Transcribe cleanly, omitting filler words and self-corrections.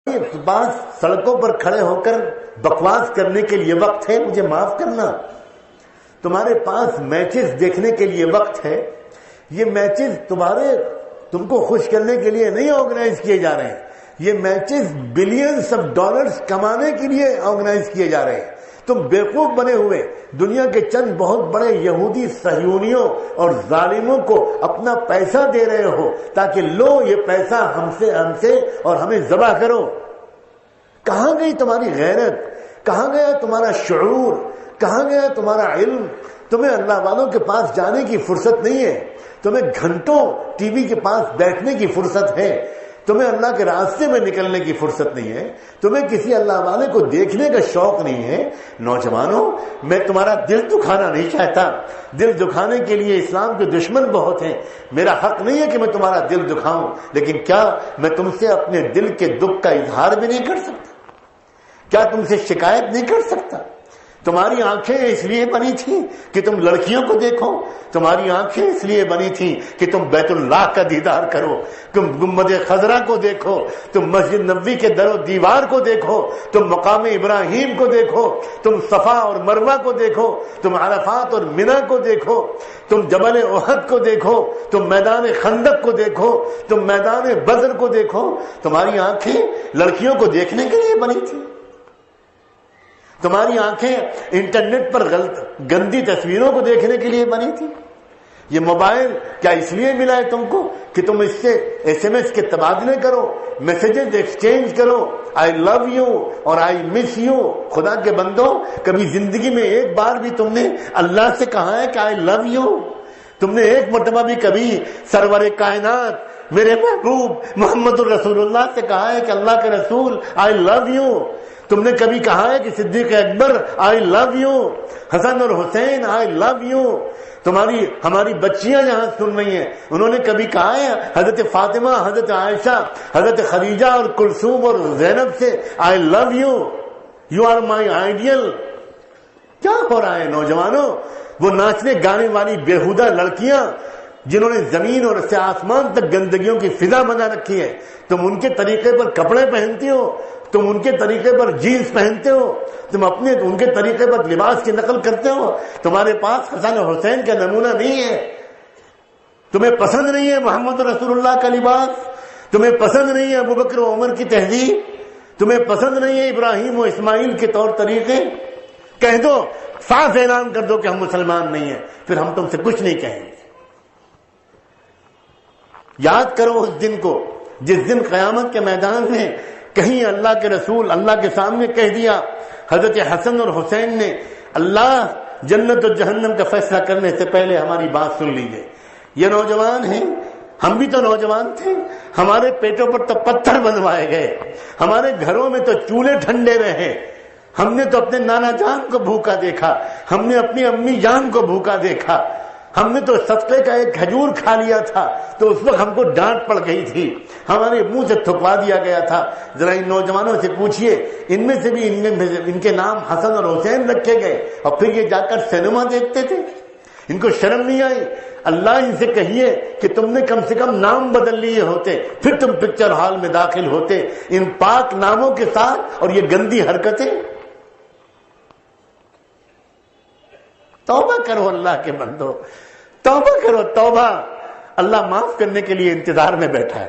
پاس سڑکوں پر کھڑے ہو کر بکواس کرنے کے لیے وقت ہے؟ مجھے معاف کرنا، تمہارے پاس میچز دیکھنے کے لیے وقت ہے؟ یہ میچز تم کو خوش کرنے کے لیے نہیں آرگنائز کیے جا رہے ہیں، یہ میچز بلینز آف ڈالرز کمانے کے لیے آرگنائز کیے جا رہے ہیں۔ تم بیوقوف بنے ہوئے دنیا کے چند بہت بڑے یہودی صہیونیوں اور ظالموں کو اپنا پیسہ دے رہے ہو تاکہ لو یہ پیسہ ہم سے اور ہمیں ذبح کرو۔ کہاں گئی تمہاری غیرت؟ کہاں گیا تمہارا شعور؟ کہاں گیا تمہارا علم؟ تمہیں اللہ والوں کے پاس جانے کی فرصت نہیں ہے، تمہیں گھنٹوں ٹی وی کے پاس بیٹھنے کی فرصت ہے، تمہیں اللہ کے راستے میں نکلنے کی فرصت نہیں ہے، تمہیں کسی اللہ والے کو دیکھنے کا شوق نہیں ہے۔ نوجوانوں، میں تمہارا دل دکھانا نہیں چاہتا، دل دکھانے کے لیے اسلام کے دشمن بہت ہیں، میرا حق نہیں ہے کہ میں تمہارا دل دکھاؤں، لیکن کیا میں تم سے اپنے دل کے دکھ کا اظہار بھی نہیں کر سکتا؟ کیا تم سے شکایت نہیں کر سکتا؟ تمہاری آنکھیں اس لیے بنی تھی کہ تم لڑکیوں کو دیکھو، تمہاری آنکھیں اس لیے بنی تھی کہ تم بیت اللہ کا دیدار کرو، تم گنبد خضرا کو دیکھو، تم مسجد نبوی کے در و دیوار کو دیکھو، تم مقام ابراہیم کو دیکھو، تم صفا اور مروہ کو دیکھو، تم عرفات اور منی کو دیکھو، تم جبل احد کو دیکھو، تم میدان خندق کو دیکھو، تم میدان بدر کو دیکھو۔ تمہاری آنکھیں لڑکیوں کو دیکھنے کے لیے بنی تھی، تمہاری آنکھیں انٹرنیٹ پر گندی تصویروں کو دیکھنے کے لیے بنی تھی۔ یہ موبائل کیا اس لیے ملا ہے تم کو کہ تم اس سے ایس ایم ایس کے تبادلے کرو، میسیجز ایکسچینج کرو، آئی لو یو اور آئی مس یو؟ خدا کے بندو، کبھی زندگی میں ایک بار بھی تم نے اللہ سے کہا ہے کہ آئی لو یو؟ تم نے ایک مرتبہ بھی کبھی سرور کائنات میرے محبوب محمد الرسول اللہ سے کہا ہے کہ اللہ کے رسول آئی لو یو؟ تم نے کبھی کہا ہے کہ صدیق اکبر آئی لو یو، حسن اور حسین آئی لو یو؟ ہماری بچیاں یہاں سن رہی ہیں، انہوں نے کبھی کہا ہے حضرت فاطمہ، حضرت عائشہ، حضرت خدیجہ اور کلثوم اور زینب سے I love you, you are my ideal? کیا ہو رہا ہے نوجوانوں؟ وہ ناچنے گانے والی بےہودہ لڑکیاں جنہوں نے زمین اور سے آسمان تک گندگیوں کی فضا بنا رکھی ہے، تم ان کے طریقے پر کپڑے پہنتی ہو، تم ان کے طریقے پر جینز پہنتے ہو، تم ان کے طریقے پر لباس کی نقل کرتے ہو۔ تمہارے پاس حسن اور حسین کا نمونہ نہیں ہے، تمہیں پسند نہیں ہے محمد رسول اللہ کا لباس، تمہیں پسند نہیں ہے ابوبکر و عمر کی تہذیب، تمہیں پسند نہیں ہے ابراہیم و اسماعیل کے طور طریقے؟ کہہ دو، صاف اعلان کر دو کہ ہم مسلمان نہیں ہیں، پھر ہم تم سے کچھ نہیں کہیں گے۔ یاد کرو اس دن کو جس دن قیامت کے میدان میں کہیں اللہ کے رسول اللہ کے سامنے کہہ دیا، حضرت حسن اور حسین نے، اللہ جنت اور جہنم کا فیصلہ کرنے سے پہلے ہماری بات سن لیجیے۔ یہ نوجوان ہیں، ہم بھی تو نوجوان تھے، ہمارے پیٹوں پر تو پتھر بنوائے گئے، ہمارے گھروں میں تو چولہے ٹھنڈے رہے، ہم نے تو اپنے نانا جان کو بھوکا دیکھا، ہم نے اپنی امی جان کو بھوکا دیکھا، ہم نے تو صدقے کا ایک کھجور کھا لیا تھا تو اس وقت ہم کو ڈانٹ پڑ گئی تھی، ہمارے منہ سے تھکوا دیا گیا تھا۔ ذرا ان نوجوانوں سے پوچھئے، ان میں سے بھی ان کے نام حسن اور حسین رکھے گئے اور پھر یہ جا کر سینما دیکھتے تھے؟ ان کو شرم نہیں آئی؟ اللہ ان سے کہیے کہ تم نے کم سے کم نام بدل لیے ہوتے، پھر تم پکچر ہال میں داخل ہوتے ان پاک ناموں کے ساتھ، اور یہ گندی حرکتیں۔ توبہ کرو اللہ کے بندو، توبہ کرو، توبہ۔ اللہ معاف کرنے کے لیے انتظار میں بیٹھا ہے۔